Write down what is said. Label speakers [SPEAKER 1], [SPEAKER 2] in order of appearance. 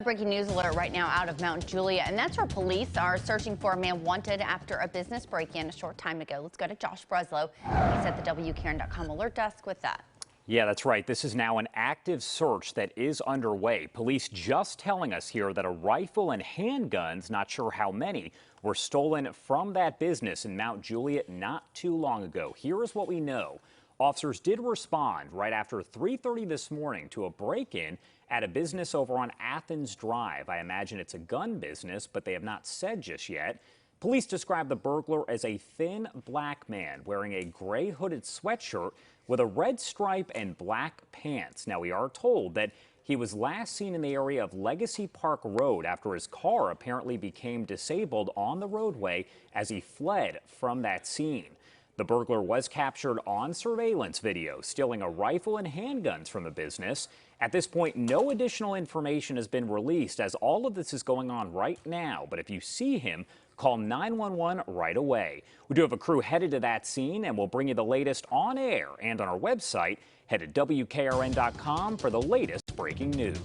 [SPEAKER 1] Breaking news alert right now out of Mount Juliet, and that's where police are searching for a man wanted after a business break-in a short time ago. Let's go to Josh Breslow. He's at the WKRN.com alert desk with that.
[SPEAKER 2] Yeah, that's right. This is now an active search that is underway. Police just telling us here that a rifle and handguns, not sure how many, were stolen from that business in Mount Juliet not too long ago. Here is what we know. Officers did respond right after 3:30 this morning to a break-in at a business over on Athens Drive. I imagine it's a gun business, but they have not said just yet. Police describe the burglar as a thin black man wearing a gray hooded sweatshirt with a red stripe and black pants. Now, we are told that he was last seen in the area of Legacy Park Road after his car apparently became disabled on the roadway as he fled from that scene. The burglar was captured on surveillance video, stealing a rifle and handguns from the business. At this point, no additional information has been released as all of this is going on right now. But if you see him, call 911 right away. We do have a crew headed to that scene, and we'll bring you the latest on air and on our website. Head to WKRN.com for the latest breaking news.